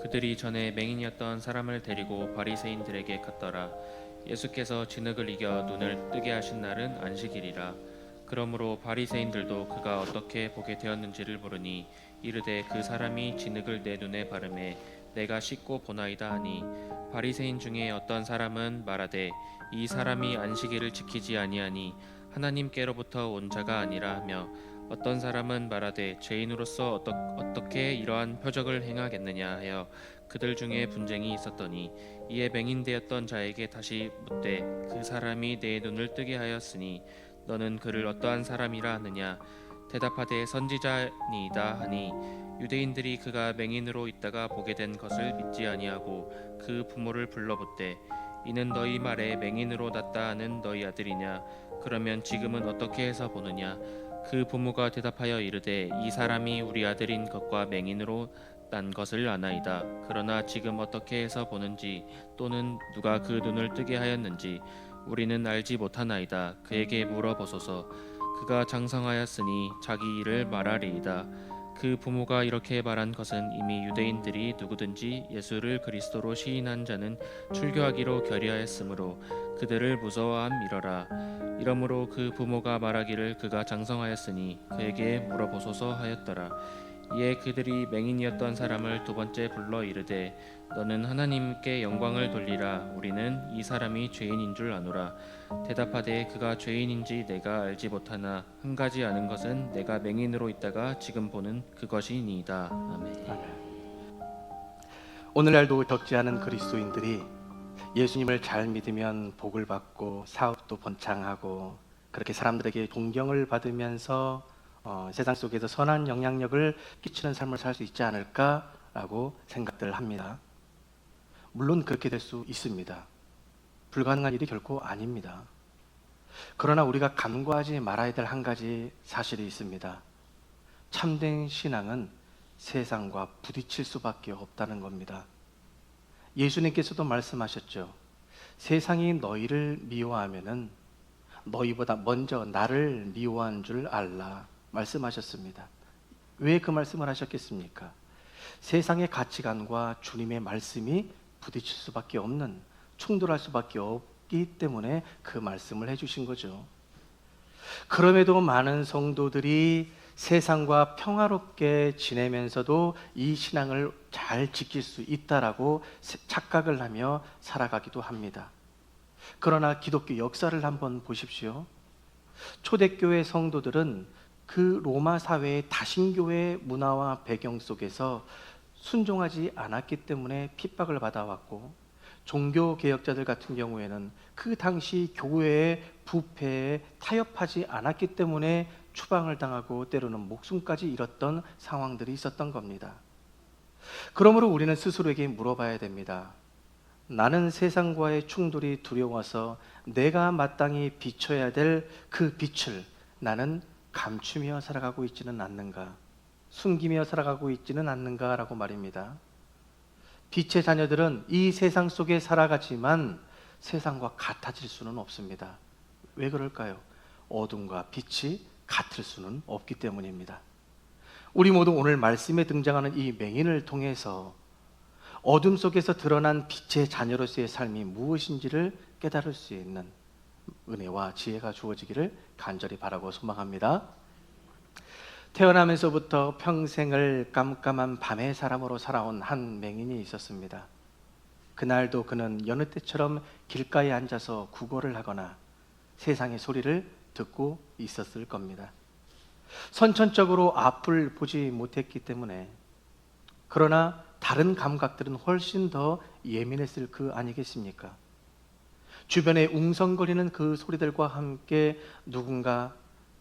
그들이 전에 맹인이었던 사람을 데리고 바리새인들에게 갔더라. 예수께서 진흙을 이겨 눈을 뜨게 하신 날은 안식일이라. 그러므로 바리새인들도 그가 어떻게 보게 되었는지를 물으니 이르되 그 사람이 진흙을 내 눈에 바르매 내가 씻고 보나이다 하니, 바리새인 중에 어떤 사람은 말하되 이 사람이 안식일을 지키지 아니하니 하나님께로부터 온 자가 아니라 하며, 어떤 사람은 말하되 죄인으로서 어떻게 이러한 표적을 행하겠느냐 하여 그들 중에 분쟁이 있었더니, 이에 맹인되었던 자에게 다시 묻되 그 사람이 내 눈을 뜨게 하였으니 너는 그를 어떠한 사람이라 하느냐. 대답하되 선지자니이다 하니, 유대인들이 그가 맹인으로 있다가 보게 된 것을 믿지 아니하고 그 부모를 불러보되 이는 너희 말에 맹인으로 났다 하는 너희 아들이냐. 그러면 지금은 어떻게 해서 보느냐. 그 부모가 대답하여 이르되 이 사람이 우리 아들인 것과 맹인으로 난 것을 아나이다. 그러나 지금 어떻게 해서 보는지 또는 누가 그 눈을 뜨게 하였는지 우리는 알지 못하나이다. 그에게 물어보소서. 그가 장성하였으니 자기 일을 말하리이다. 그 부모가 이렇게 말한 것은 이미 유대인들이 누구든지 예수를 그리스도로 시인한 자는 출교하기로 결의하였으므로 그들을 무서워함이러라. 이러므로 그 부모가 말하기를 그가 장성하였으니 그에게 물어보소서 하였더라. 이에 그들이 맹인이었던 사람을 두 번째 불러 이르되 너는 하나님께 영광을 돌리라. 우리는 이 사람이 죄인인 줄 아노라. 대답하되 그가 죄인인지 내가 알지 못하나 한 가지 아는 것은 내가 맹인으로 있다가 지금 보는 그것이니이다. 아멘. 오늘날도 적지 않은 그리스도인들이 예수님을 잘 믿으면 복을 받고 사업도 번창하고 그렇게 사람들에게 존경을 받으면서 세상 속에서 선한 영향력을 끼치는 삶을 살 수 있지 않을까라고 생각들 합니다. 물론 그렇게 될 수 있습니다. 불가능한 일이 결코 아닙니다. 그러나 우리가 간과하지 말아야 될 한 가지 사실이 있습니다. 참된 신앙은 세상과 부딪힐 수밖에 없다는 겁니다. 예수님께서도 말씀하셨죠. 세상이 너희를 미워하면은 너희보다 먼저 나를 미워한 줄 알라 말씀하셨습니다. 왜 그 말씀을 하셨겠습니까? 세상의 가치관과 주님의 말씀이 부딪힐 수밖에 없는, 충돌할 수밖에 없기 때문에 그 말씀을 해주신 거죠. 그럼에도 많은 성도들이 세상과 평화롭게 지내면서도 이 신앙을 잘 지킬 수 있다라고 착각을 하며 살아가기도 합니다. 그러나 기독교 역사를 한번 보십시오. 초대교회 성도들은 그 로마 사회의 다신교회 문화와 배경 속에서 순종하지 않았기 때문에 핍박을 받아왔고, 종교개혁자들 같은 경우에는 그 당시 교회의 부패에 타협하지 않았기 때문에 추방을 당하고 때로는 목숨까지 잃었던 상황들이 있었던 겁니다. 그러므로 우리는 스스로에게 물어봐야 됩니다. 나는 세상과의 충돌이 두려워서 내가 마땅히 비춰야 될 그 빛을 나는 감추며 살아가고 있지는 않는가, 숨기며 살아가고 있지는 않는가라고 말입니다. 빛의 자녀들은 이 세상 속에 살아가지만 세상과 같아질 수는 없습니다. 왜 그럴까요? 어둠과 빛이 같을 수는 없기 때문입니다. 우리 모두 오늘 말씀에 등장하는 이 맹인을 통해서 어둠 속에서 드러난 빛의 자녀로서의 삶이 무엇인지를 깨달을 수 있는 은혜와 지혜가 주어지기를 간절히 바라고 소망합니다. 태어나면서부터 평생을 깜깜한 밤의 사람으로 살아온 한 맹인이 있었습니다. 그날도 그는 여느 때처럼 길가에 앉아서 구걸을 하거나 세상의 소리를 듣고 있었을 겁니다. 선천적으로 앞을 보지 못했기 때문에. 그러나 다른 감각들은 훨씬 더 예민했을 그 아니겠습니까? 주변에 웅성거리는 그 소리들과 함께 누군가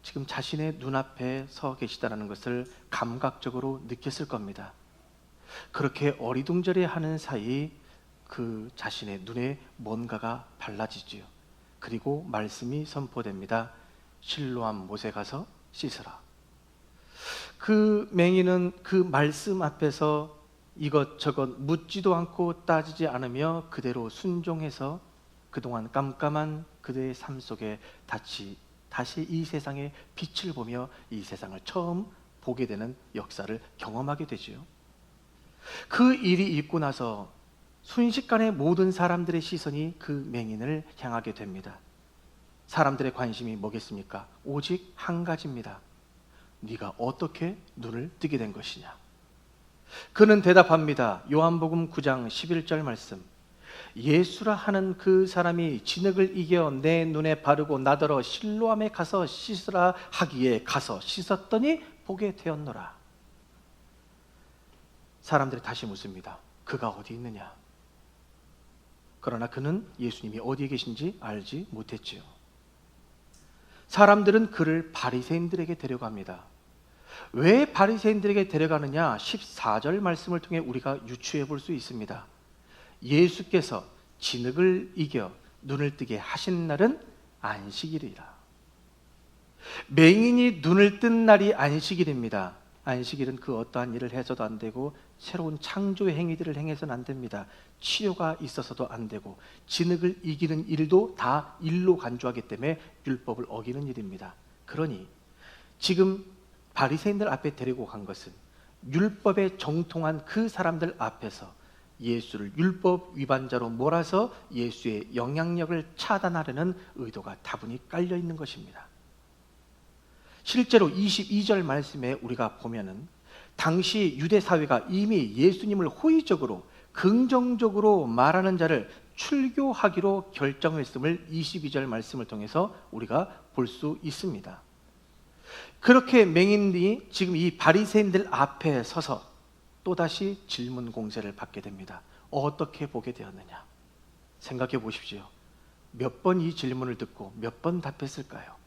지금 자신의 눈앞에 서 계시다는 것을 감각적으로 느꼈을 겁니다. 그렇게 어리둥절해 하는 사이 그 자신의 눈에 뭔가가 발라지지요. 그리고 말씀이 선포됩니다. 실로암 못에 가서 씻으라. 그 맹인은 그 말씀 앞에서 이것저것 묻지도 않고 따지지 않으며 그대로 순종해서 그동안 깜깜한 그대의 삶 속에 다시 이 세상의 빛을 보며 이 세상을 처음 보게 되는 역사를 경험하게 되지요. 그 일이 있고 나서 순식간에 모든 사람들의 시선이 그 맹인을 향하게 됩니다. 사람들의 관심이 뭐겠습니까? 오직 한 가지입니다. 네가 어떻게 눈을 뜨게 된 것이냐? 그는 대답합니다. 요한복음 9장 11절 말씀. 예수라 하는 그 사람이 진흙을 이겨 내 눈에 바르고 나더러 실로암에 가서 씻으라 하기에 가서 씻었더니 보게 되었노라. 사람들이 다시 묻습니다. 그가 어디 있느냐? 그러나 그는 예수님이 어디에 계신지 알지 못했지요. 사람들은 그를 바리새인들에게 데려갑니다. 왜 바리새인들에게 데려가느냐? 14절 말씀을 통해 우리가 유추해 볼 수 있습니다. 예수께서 진흙을 이겨 눈을 뜨게 하신 날은 안식일이라. 맹인이 눈을 뜬 날이 안식일입니다. 안식일은 그 어떠한 일을 해서도 안 되고 새로운 창조의 행위들을 행해서는 안 됩니다. 치료가 있어서도 안 되고 진흙을 이기는 일도 다 일로 간주하기 때문에 율법을 어기는 일입니다. 그러니 지금 바리새인들 앞에 데리고 간 것은 율법에 정통한 그 사람들 앞에서 예수를 율법 위반자로 몰아서 예수의 영향력을 차단하려는 의도가 다분히 깔려 있는 것입니다. 실제로 22절 말씀에 우리가 보면은 당시 유대 사회가 이미 예수님을 호의적으로 긍정적으로 말하는 자를 출교하기로 결정했음을 22절 말씀을 통해서 우리가 볼 수 있습니다. 그렇게 맹인이 지금 이 바리새인들 앞에 서서 또다시 질문 공세를 받게 됩니다. 어떻게 보게 되었느냐? 생각해 보십시오. 몇 번 이 질문을 듣고 몇 번 답했을까요?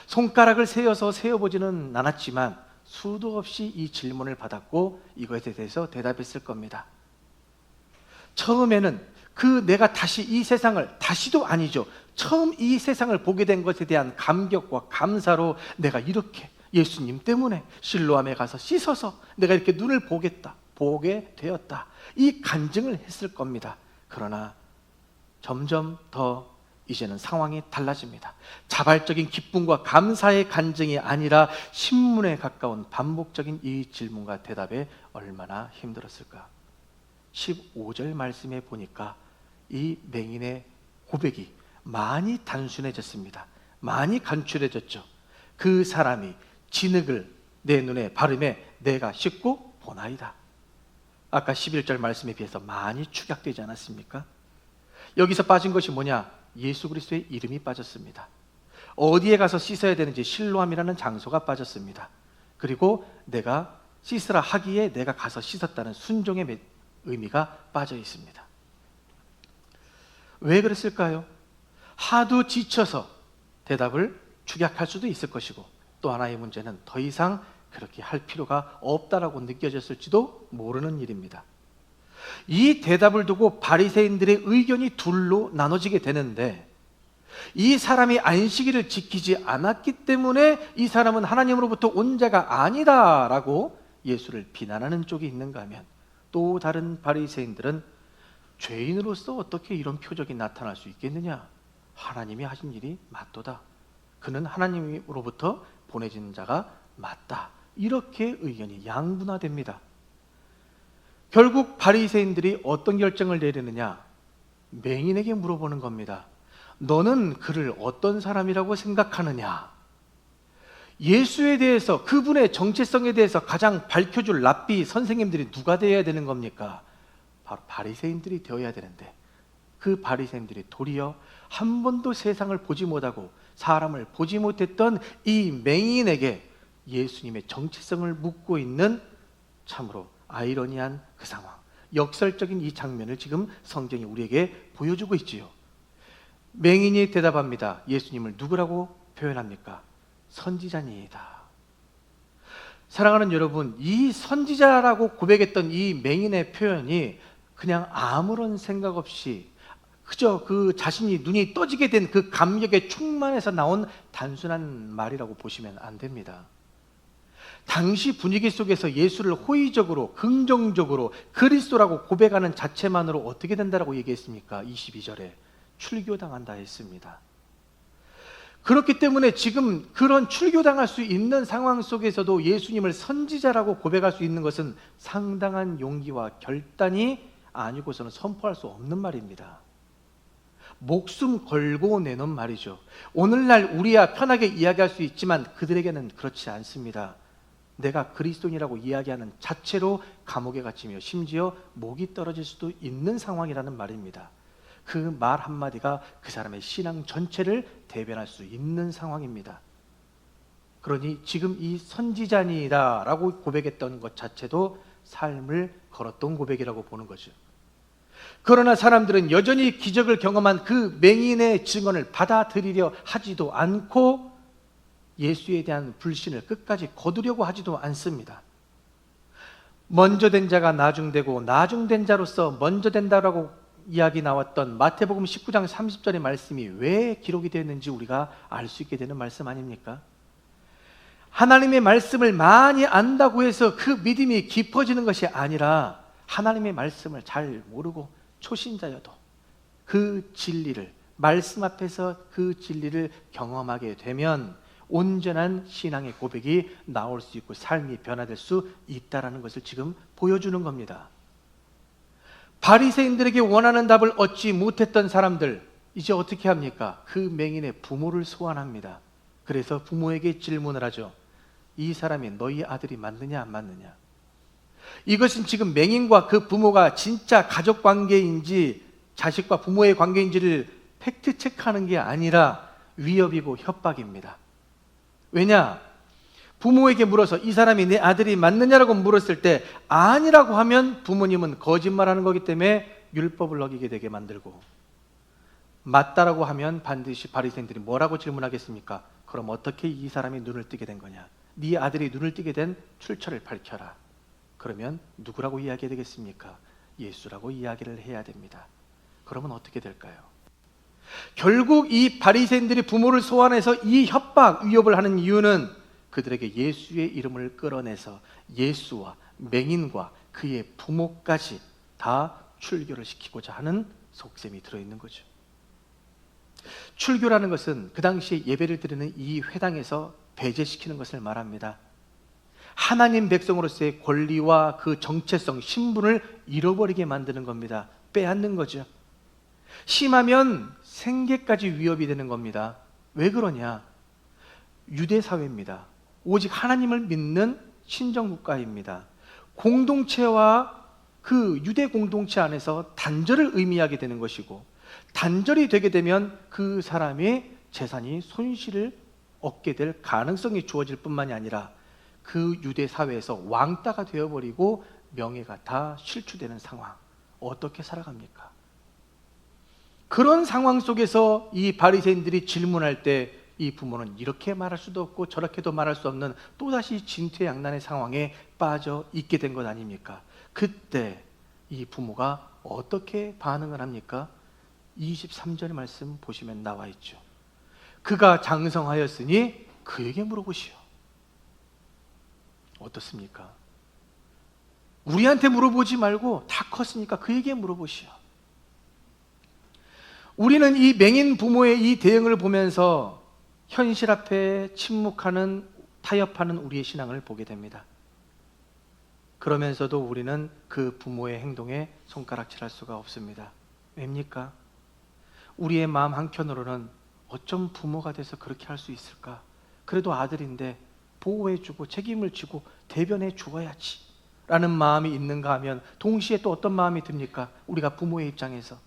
손가락을 세어보지는 않았지만 수도 없이 이 질문을 받았고 이것에 대해서 대답했을 겁니다. 처음에는 내가 다시 이 세상을, 다시도 아니죠, 처음 이 세상을 보게 된 것에 대한 감격과 감사로 내가 이렇게 예수님 때문에 실로암에 가서 씻어서 내가 이렇게 눈을 보게 되었다, 이 간증을 했을 겁니다. 그러나 점점 더 이제는 상황이 달라집니다. 자발적인 기쁨과 감사의 간증이 아니라 신문에 가까운 반복적인 이 질문과 대답에 얼마나 힘들었을까. 15절 말씀에 보니까 이 맹인의 고백이 많이 단순해졌습니다. 많이 간추려졌죠. 그 사람이 진흙을 내 눈에 바르매 내가 씻고 보나이다. 아까 11절 말씀에 비해서 많이 축약되지 않았습니까? 여기서 빠진 것이 뭐냐? 예수 그리스도의 이름이 빠졌습니다. 어디에 가서 씻어야 되는지 실로암이라는 장소가 빠졌습니다. 그리고 내가 씻으라 하기에 내가 가서 씻었다는 순종의 의미가 빠져 있습니다. 왜 그랬을까요? 하도 지쳐서 대답을 축약할 수도 있을 것이고, 또 하나의 문제는 더 이상 그렇게 할 필요가 없다라고 느껴졌을지도 모르는 일입니다. 이 대답을 두고 바리새인들의 의견이 둘로 나눠지게 되는데, 이 사람이 안식일을 지키지 않았기 때문에 이 사람은 하나님으로부터 온 자가 아니다라고 예수를 비난하는 쪽이 있는가 하면, 또 다른 바리새인들은 죄인으로서 어떻게 이런 표적이 나타날 수 있겠느냐? 하나님이 하신 일이 맞도다. 그는 하나님으로부터 보내진 자가 맞다. 이렇게 의견이 양분화됩니다. 결국 바리새인들이 어떤 결정을 내리느냐? 맹인에게 물어보는 겁니다. 너는 그를 어떤 사람이라고 생각하느냐? 예수에 대해서, 그분의 정체성에 대해서 가장 밝혀줄 랍비 선생님들이 누가 되어야 되는 겁니까? 바로 바리새인들이 되어야 되는데, 그 바리새인들이 도리어 한 번도 세상을 보지 못하고 사람을 보지 못했던 이 맹인에게 예수님의 정체성을 묻고 있는 참으로 아이러니한 그 상황, 역설적인 이 장면을 지금 성경이 우리에게 보여주고 있지요. 맹인이 대답합니다. 예수님을 누구라고 표현합니까? 선지자니이다. 사랑하는 여러분, 이 선지자라고 고백했던 이 맹인의 표현이 그냥 아무런 생각 없이 그저 그 자신이 눈이 떠지게 된 그 감격에 충만해서 나온 단순한 말이라고 보시면 안 됩니다. 당시 분위기 속에서 예수를 호의적으로, 긍정적으로 그리스도라고 고백하는 자체만으로 어떻게 된다라고 얘기했습니까? 22절에 출교당한다 했습니다. 그렇기 때문에 지금 그런 출교당할 수 있는 상황 속에서도 예수님을 선지자라고 고백할 수 있는 것은 상당한 용기와 결단이 아니고서는 선포할 수 없는 말입니다. 목숨 걸고 내놓은 말이죠. 오늘날 우리야 편하게 이야기할 수 있지만 그들에게는 그렇지 않습니다. 내가 그리스도인이라고 이야기하는 자체로 감옥에 갇히며 심지어 목이 떨어질 수도 있는 상황이라는 말입니다. 그 말 한마디가 그 사람의 신앙 전체를 대변할 수 있는 상황입니다. 그러니 지금 이 선지자니이다 라고 고백했던 것 자체도 삶을 걸었던 고백이라고 보는 거죠. 그러나 사람들은 여전히 기적을 경험한 그 맹인의 증언을 받아들이려 하지도 않고 예수에 대한 불신을 끝까지 거두려고 하지도 않습니다. 먼저 된 자가 나중되고 나중된 자로서 먼저 된다라고 이야기 나왔던 마태복음 19장 30절의 말씀이 왜 기록이 되었는지 우리가 알 수 있게 되는 말씀 아닙니까? 하나님의 말씀을 많이 안다고 해서 그 믿음이 깊어지는 것이 아니라 하나님의 말씀을 잘 모르고 초신자여도 그 진리를, 말씀 앞에서 그 진리를 경험하게 되면 온전한 신앙의 고백이 나올 수 있고 삶이 변화될 수 있다는 것을 지금 보여주는 겁니다. 바리새인들에게 원하는 답을 얻지 못했던 사람들, 이제 어떻게 합니까? 그 맹인의 부모를 소환합니다. 그래서 부모에게 질문을 하죠. 이 사람이 너희 아들이 맞느냐 안 맞느냐? 이것은 지금 맹인과 그 부모가 진짜 가족 관계인지 자식과 부모의 관계인지를 팩트 체크하는 게 아니라 위협이고 협박입니다. 왜냐? 부모에게 물어서 이 사람이 내 아들이 맞느냐라고 물었을 때 아니라고 하면 부모님은 거짓말하는 거기 때문에 율법을 어기게 되게 만들고, 맞다라고 하면 반드시 바리새인들이 뭐라고 질문하겠습니까? 그럼 어떻게 이 사람이 눈을 뜨게 된 거냐? 네 아들이 눈을 뜨게 된 출처를 밝혀라. 그러면 누구라고 이야기해야 되겠습니까? 예수라고 이야기를 해야 됩니다. 그러면 어떻게 될까요? 결국 이 바리새인들이 부모를 소환해서 이 협박, 위협을 하는 이유는 그들에게 예수의 이름을 끌어내서 예수와 맹인과 그의 부모까지 다 출교를 시키고자 하는 속셈이 들어있는 거죠. 출교라는 것은 그 당시에 예배를 드리는 이 회당에서 배제시키는 것을 말합니다. 하나님 백성으로서의 권리와 그 정체성, 신분을 잃어버리게 만드는 겁니다. 빼앗는 거죠. 심하면 생계까지 위협이 되는 겁니다. 왜 그러냐? 유대 사회입니다. 오직 하나님을 믿는 신정국가입니다. 공동체와 그 유대 공동체 안에서 단절을 의미하게 되는 것이고, 단절이 되게 되면 그 사람의 재산이 손실을 얻게 될 가능성이 주어질 뿐만이 아니라 그 유대 사회에서 왕따가 되어버리고 명예가 다 실추되는 상황. 어떻게 살아갑니까? 그런 상황 속에서 이 바리새인들이 질문할 때 이 부모는 이렇게 말할 수도 없고 저렇게도 말할 수 없는 또다시 진퇴양난의 상황에 빠져 있게 된 것 아닙니까? 그때 이 부모가 어떻게 반응을 합니까? 23절의 말씀 보시면 나와 있죠. 그가 장성하였으니 그에게 물어보시오. 어떻습니까? 우리한테 물어보지 말고 다 컸으니까 그에게 물어보시오. 우리는 이 맹인 부모의 이 대응을 보면서 현실 앞에 침묵하는, 타협하는 우리의 신앙을 보게 됩니다. 그러면서도 우리는 그 부모의 행동에 손가락질할 수가 없습니다. 왜입니까? 우리의 마음 한켠으로는 어쩜 부모가 돼서 그렇게 할 수 있을까? 그래도 아들인데 보호해주고 책임을 지고 대변해 주어야지 라는 마음이 있는가 하면 동시에 또 어떤 마음이 듭니까? 우리가 부모의 입장에서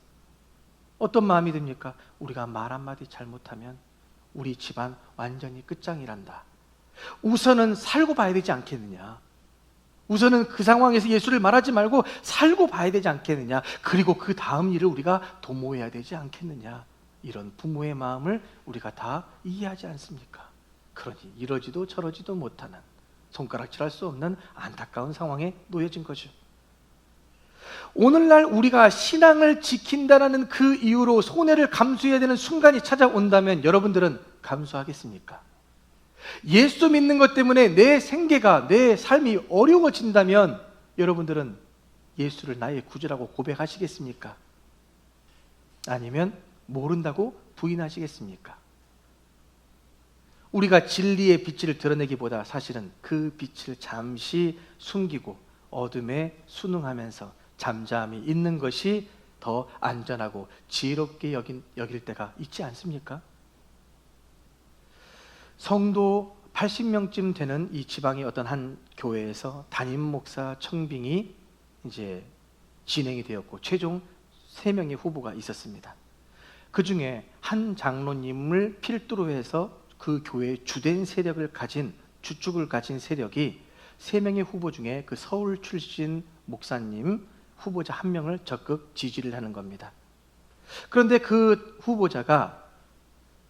어떤 마음이 듭니까? 우리가 말 한마디 잘못하면 우리 집안 완전히 끝장이란다. 우선은 살고 봐야 되지 않겠느냐? 우선은 그 상황에서 예수를 말하지 말고 살고 봐야 되지 않겠느냐? 그리고 그 다음 일을 우리가 도모해야 되지 않겠느냐? 이런 부모의 마음을 우리가 다 이해하지 않습니까? 그러니 이러지도 저러지도 못하는, 손가락질할 수 없는 안타까운 상황에 놓여진 거죠. 오늘날 우리가 신앙을 지킨다는 그 이유로 손해를 감수해야 되는 순간이 찾아온다면 여러분들은 감수하겠습니까? 예수 믿는 것 때문에 내 생계가, 내 삶이 어려워진다면 여러분들은 예수를 나의 구주라고 고백하시겠습니까? 아니면 모른다고 부인하시겠습니까? 우리가 진리의 빛을 드러내기보다 사실은 그 빛을 잠시 숨기고 어둠에 순응하면서 잠잠히 있는 것이 더 안전하고 지혜롭게 여길 때가 있지 않습니까? 성도 80명쯤 되는 이 지방의 어떤 한 교회에서 담임 목사 청빙이 이제 진행이 되었고 최종 3명의 후보가 있었습니다. 그 중에 한 장로님을 필두로 해서 그 교회의 주된 세력을 가진, 주축을 가진 세력이 3명의 후보 중에 그 서울 출신 목사님 후보자 1명을 적극 지지를 하는 겁니다. 그런데 그 후보자가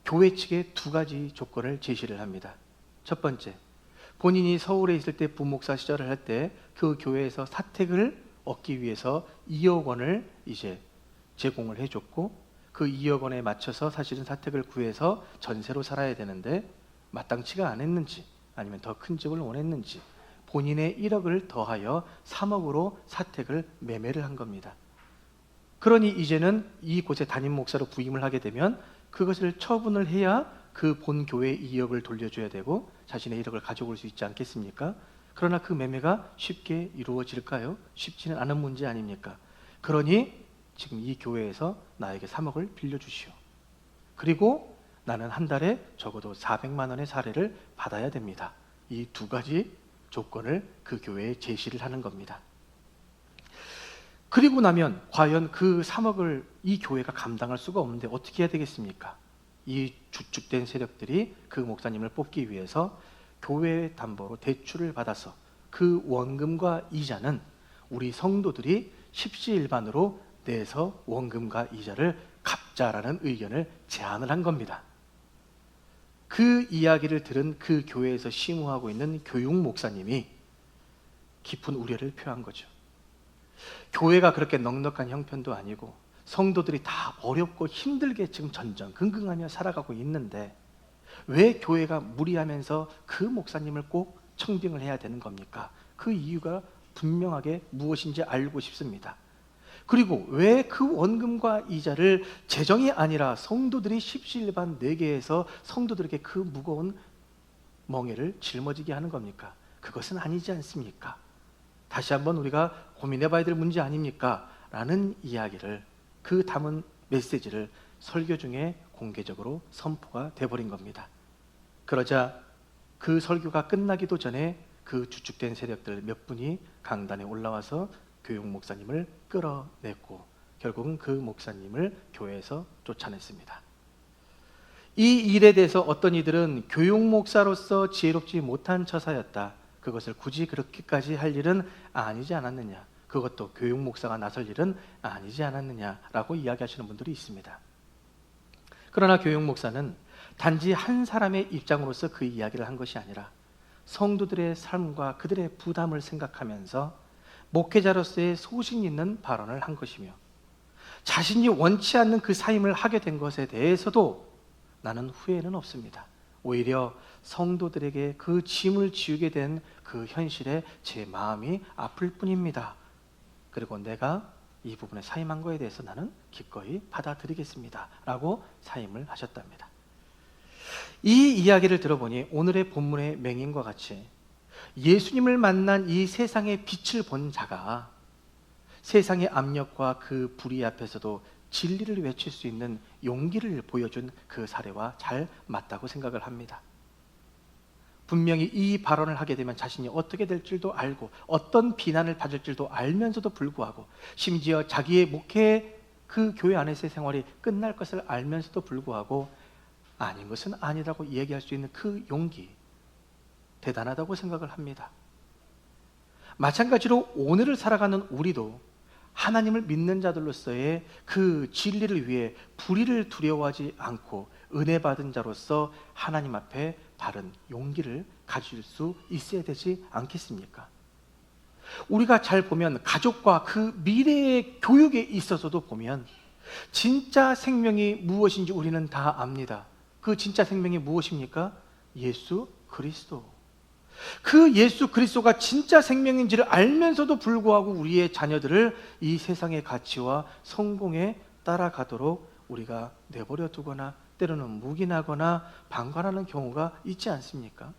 교회 측에 2가지 조건을 제시를 합니다. 첫 번째, 본인이 서울에 있을 때 부목사 시절을 할 때 그 교회에서 사택을 얻기 위해서 2억 원을 이제 제공을 해줬고, 그 2억 원에 맞춰서 사실은 사택을 구해서 전세로 살아야 되는데 마땅치가 않았는지 아니면 더 큰 집을 원했는지 본인의 1억을 더하여 3억으로 사택을 매매를 한 겁니다. 그러니 이제는 이곳에 담임 목사로 부임을 하게 되면 그것을 처분을 해야 그 본 교회의 2억을 돌려줘야 되고 자신의 1억을 가져올 수 있지 않겠습니까? 그러나 그 매매가 쉽게 이루어질까요? 쉽지는 않은 문제 아닙니까? 그러니 지금 이 교회에서 나에게 3억을 빌려주시오. 그리고 나는 한 달에 적어도 400만 원의 사례를 받아야 됩니다. 이 2가지 조건을 그 교회에 제시를 하는 겁니다. 그리고 나면 과연 그 3억을 이 교회가 감당할 수가 없는데 어떻게 해야 되겠습니까? 이 주축된 세력들이 그 목사님을 뽑기 위해서 교회 담보로 대출을 받아서 그 원금과 이자는 우리 성도들이 십시일반으로 내서 원금과 이자를 갚자라는 의견을 제안을 한 겁니다. 그 이야기를 들은 그 교회에서 심우하고 있는 교육 목사님이 깊은 우려를 표한 거죠. 교회가 그렇게 넉넉한 형편도 아니고 성도들이 다 어렵고 힘들게 지금 전전긍긍하며 살아가고 있는데 왜 교회가 무리하면서 그 목사님을 꼭 청빙을 해야 되는 겁니까? 그 이유가 분명하게 무엇인지 알고 싶습니다. 그리고 왜 그 원금과 이자를 재정이 아니라 성도들이 십시일반 내게 해서 성도들에게 그 무거운 멍에를 짊어지게 하는 겁니까? 그것은 아니지 않습니까? 다시 한번 우리가 고민해 봐야 될 문제 아닙니까? 라는 이야기를, 그 담은 메시지를 설교 중에 공개적으로 선포가 돼버린 겁니다. 그러자 그 설교가 끝나기도 전에 그 주축된 세력들 몇 분이 강단에 올라와서 교육 목사님을 끌어냈고 결국은 그 목사님을 교회에서 쫓아냈습니다. 이 일에 대해서 어떤 이들은 교육 목사로서 지혜롭지 못한 처사였다. 그것을 굳이 그렇게까지 할 일은 아니지 않았느냐. 그것도 교육 목사가 나설 일은 아니지 않았느냐라고 이야기하시는 분들이 있습니다. 그러나 교육 목사는 단지 한 사람의 입장으로서 그 이야기를 한 것이 아니라 성도들의 삶과 그들의 부담을 생각하면서 목회자로서의 소신 있는 발언을 한 것이며 자신이 원치 않는 그 사임을 하게 된 것에 대해서도 나는 후회는 없습니다. 오히려 성도들에게 그 짐을 지우게 된 그 현실에 제 마음이 아플 뿐입니다. 그리고 내가 이 부분에 사임한 거에 대해서 나는 기꺼이 받아들이겠습니다. 라고 사임을 하셨답니다. 이 이야기를 들어보니 오늘의 본문의 맹인과 같이 예수님을 만난 이 세상의 빛을 본 자가 세상의 압력과 그 불의 앞에서도 진리를 외칠 수 있는 용기를 보여준 그 사례와 잘 맞다고 생각을 합니다. 분명히 이 발언을 하게 되면 자신이 어떻게 될 줄도 알고 어떤 비난을 받을 줄도 알면서도 불구하고 심지어 자기의 목회 그 교회 안에서의 생활이 끝날 것을 알면서도 불구하고 아닌 것은 아니라고 얘기할 수 있는 그 용기, 대단하다고 생각을 합니다. 마찬가지로 오늘을 살아가는 우리도 하나님을 믿는 자들로서의 그 진리를 위해 불의를 두려워하지 않고 은혜 받은 자로서 하나님 앞에 바른 용기를 가질 수 있어야 되지 않겠습니까? 우리가 잘 보면 가족과 그 미래의 교육에 있어서도 보면 진짜 생명이 무엇인지 우리는 다 압니다. 그 진짜 생명이 무엇입니까? 예수 그리스도. 그 예수 그리스도가 진짜 생명인지를 알면서도 불구하고 우리의 자녀들을 이 세상의 가치와 성공에 따라가도록 우리가 내버려 두거나 때로는 묵인하거나 방관하는 경우가 있지 않습니까?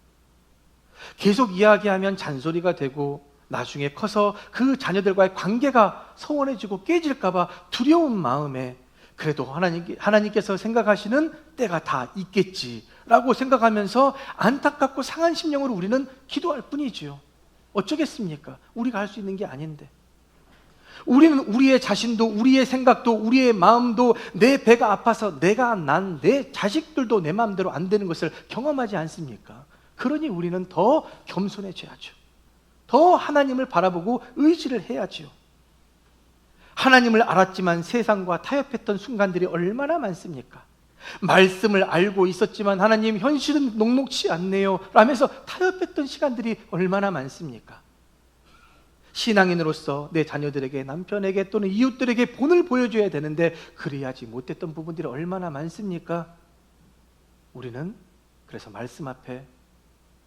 계속 이야기하면 잔소리가 되고 나중에 커서 그 자녀들과의 관계가 소원해지고 깨질까봐 두려운 마음에 그래도 하나님께서 생각하시는 때가 다 있겠지라고 생각하면서 안타깝고 상한 심령으로 우리는 기도할 뿐이지요. 어쩌겠습니까? 우리가 할 수 있는 게 아닌데. 우리는 우리의 자신도, 우리의 생각도, 우리의 마음도 내 배가 아파서 내가 난 내 자식들도 내 마음대로 안 되는 것을 경험하지 않습니까? 그러니 우리는 더 겸손해져야죠. 더 하나님을 바라보고 의지를 해야지요. 하나님을 알았지만 세상과 타협했던 순간들이 얼마나 많습니까? 말씀을 알고 있었지만 하나님 현실은 녹록치 않네요 라면서 타협했던 시간들이 얼마나 많습니까? 신앙인으로서 내 자녀들에게, 남편에게 또는 이웃들에게 본을 보여줘야 되는데 그래야지 못했던 부분들이 얼마나 많습니까? 우리는 그래서 말씀 앞에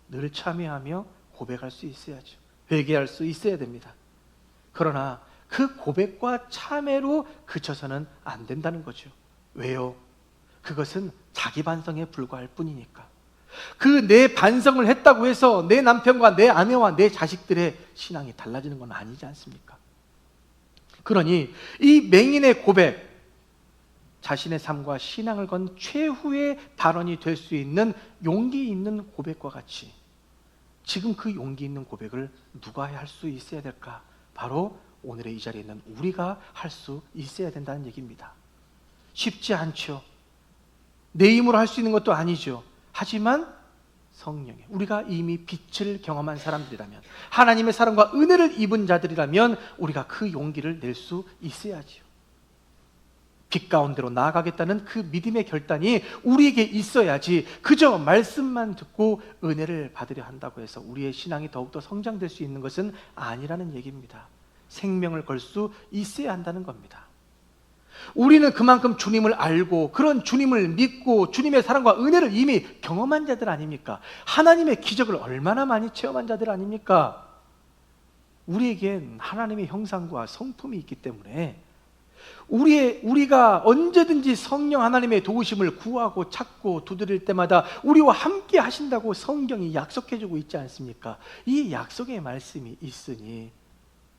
늘 참여하며 고백할 수 있어야죠. 회개할 수 있어야 됩니다. 그러나 그 고백과 참회로 그쳐서는 안 된다는 거죠. 왜요? 그것은 자기 반성에 불과할 뿐이니까. 그 내 반성을 했다고 해서 내 남편과 내 아내와 내 자식들의 신앙이 달라지는 건 아니지 않습니까? 그러니 이 맹인의 고백, 자신의 삶과 신앙을 건 최후의 발언이 될 수 있는 용기 있는 고백과 같이 지금 그 용기 있는 고백을 누가 할 수 있어야 될까? 바로 오늘의 이 자리에 있는 우리가 할 수 있어야 된다는 얘기입니다. 쉽지 않죠. 내 힘으로 할 수 있는 것도 아니죠. 하지만 성령에 우리가 이미 빛을 경험한 사람들이라면, 하나님의 사랑과 은혜를 입은 자들이라면 우리가 그 용기를 낼 수 있어야지요. 빛 가운데로 나아가겠다는 그 믿음의 결단이 우리에게 있어야지 그저 말씀만 듣고 은혜를 받으려 한다고 해서 우리의 신앙이 더욱더 성장될 수 있는 것은 아니라는 얘기입니다. 생명을 걸 수 있어야 한다는 겁니다. 우리는 그만큼 주님을 알고 그런 주님을 믿고 주님의 사랑과 은혜를 이미 경험한 자들 아닙니까? 하나님의 기적을 얼마나 많이 체험한 자들 아닙니까? 우리에겐 하나님의 형상과 성품이 있기 때문에 우리가 언제든지 성령 하나님의 도우심을 구하고 찾고 두드릴 때마다 우리와 함께 하신다고 성경이 약속해주고 있지 않습니까? 이 약속의 말씀이 있으니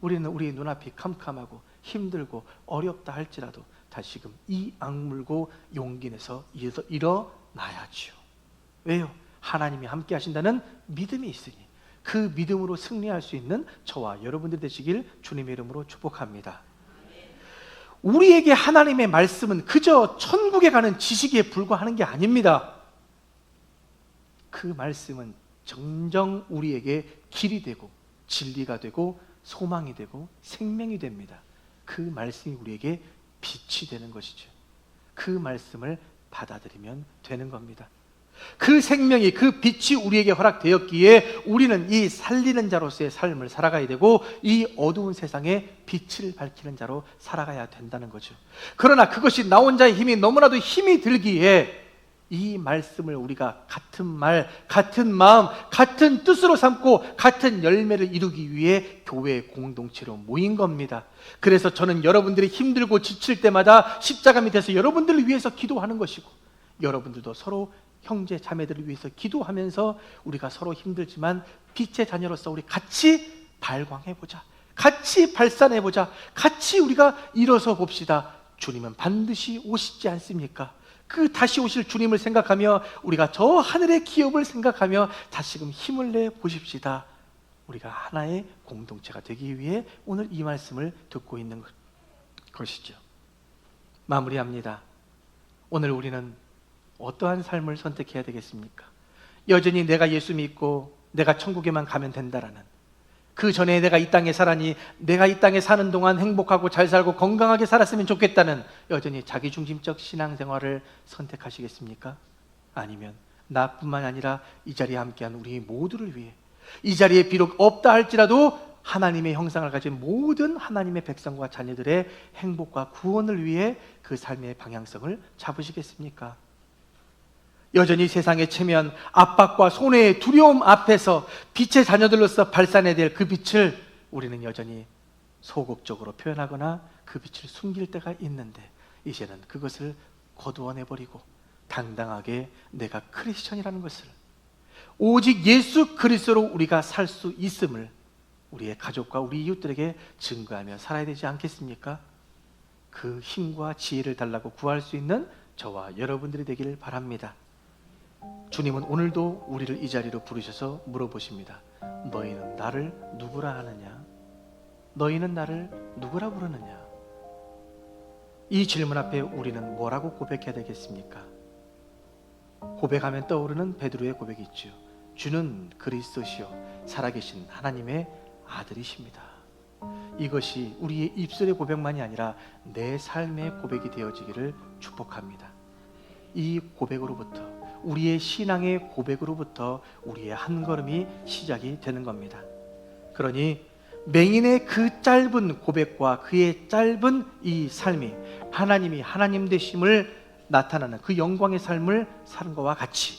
우리는 우리 눈앞이 캄캄하고 힘들고 어렵다 할지라도 다시금 이 악물고 용기 내서 일어나야지요. 왜요? 하나님이 함께 하신다는 믿음이 있으니 그 믿음으로 승리할 수 있는 저와 여러분들 되시길 주님의 이름으로 축복합니다. 우리에게 하나님의 말씀은 그저 천국에 가는 지식에 불과하는 게 아닙니다. 그 말씀은 정정 우리에게 길이 되고 진리가 되고 소망이 되고 생명이 됩니다. 그 말씀이 우리에게 빛이 되는 것이죠. 그 말씀을 받아들이면 되는 겁니다. 그 생명이, 그 빛이 우리에게 허락되었기에 우리는 이 살리는 자로서의 삶을 살아가야 되고 이 어두운 세상에 빛을 밝히는 자로 살아가야 된다는 거죠. 그러나 그것이 나 혼자의 힘이 너무나도 힘이 들기에 이 말씀을 우리가 같은 말, 같은 마음, 같은 뜻으로 삼고 같은 열매를 이루기 위해 교회 공동체로 모인 겁니다. 그래서 저는 여러분들이 힘들고 지칠 때마다 십자가 밑에서 여러분들을 위해서 기도하는 것이고 여러분들도 서로 형제 자매들을 위해서 기도하면서 우리가 서로 힘들지만 빛의 자녀로서 우리 같이 발광해보자, 같이 발산해보자, 같이 우리가 일어서 봅시다. 주님은 반드시 오시지 않습니까? 그 다시 오실 주님을 생각하며 우리가 저 하늘의 기업을 생각하며 다시금 힘을 내 보십시다. 우리가 하나의 공동체가 되기 위해 오늘 이 말씀을 듣고 있는 것이죠. 마무리합니다. 오늘 우리는 어떠한 삶을 선택해야 되겠습니까? 여전히 내가 예수 믿고 내가 천국에만 가면 된다라는, 그 전에 내가 이 땅에 살아니 내가 이 땅에 사는 동안 행복하고 잘 살고 건강하게 살았으면 좋겠다는 여전히 자기중심적 신앙생활을 선택하시겠습니까? 아니면 나뿐만 아니라 이 자리에 함께한 우리 모두를 위해, 이 자리에 비록 없다 할지라도 하나님의 형상을 가진 모든 하나님의 백성과 자녀들의 행복과 구원을 위해 그 삶의 방향성을 잡으시겠습니까? 여전히 세상의 체면, 압박과 손해의 두려움 앞에서 빛의 자녀들로서 발산해야 될 그 빛을 우리는 여전히 소극적으로 표현하거나 그 빛을 숨길 때가 있는데 이제는 그것을 거두어내버리고 당당하게 내가 크리스천이라는 것을, 오직 예수 그리스도로 우리가 살 수 있음을 우리의 가족과 우리 이웃들에게 증거하며 살아야 되지 않겠습니까? 그 힘과 지혜를 달라고 구할 수 있는 저와 여러분들이 되기를 바랍니다. 주님은 오늘도 우리를 이 자리로 부르셔서 물어보십니다. 너희는 나를 누구라 하느냐? 너희는 나를 누구라 부르느냐? 이 질문 앞에 우리는 뭐라고 고백해야 되겠습니까? 고백하면 떠오르는 베드로의 고백이 있죠. 주는 그리스도시요 살아계신 하나님의 아들이십니다. 이것이 우리의 입술의 고백만이 아니라 내 삶의 고백이 되어지기를 축복합니다. 이 고백으로부터, 우리의 신앙의 고백으로부터 우리의 한 걸음이 시작이 되는 겁니다. 그러니 맹인의 그 짧은 고백과 그의 짧은 이 삶이 하나님이 하나님 되심을 나타나는 그 영광의 삶을 사는 것과 같이,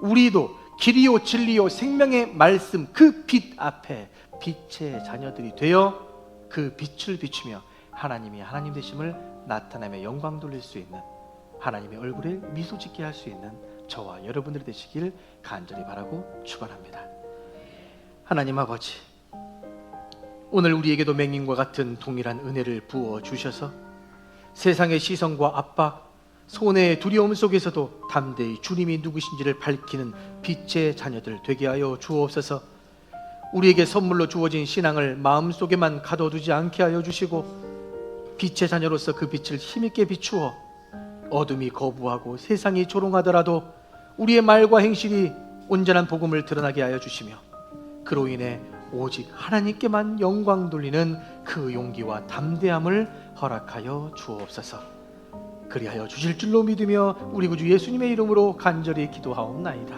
우리도 길이요 진리요 생명의 말씀 그 빛 앞에 빛의 자녀들이 되어 그 빛을 비추며 하나님이 하나님 되심을 나타내며 영광 돌릴 수 있는, 하나님의 얼굴에 미소 짓게 할 수 있는 저와 여러분들이 되시길 간절히 바라고 축원합니다. 하나님 아버지, 오늘 우리에게도 맹인과 같은 동일한 은혜를 부어 주셔서 세상의 시선과 압박, 손해의 두려움 속에서도 담대히 주님이 누구신지를 밝히는 빛의 자녀들 되게 하여 주옵소서. 우리에게 선물로 주어진 신앙을 마음속에만 가둬두지 않게 하여 주시고, 빛의 자녀로서 그 빛을 힘있게 비추어 어둠이 거부하고 세상이 조롱하더라도 우리의 말과 행실이 온전한 복음을 드러나게 하여 주시며, 그로 인해 오직 하나님께만 영광 돌리는 그 용기와 담대함을 허락하여 주옵소서. 그리하여 주실 줄로 믿으며 우리 구주 예수님의 이름으로 간절히 기도하옵나이다.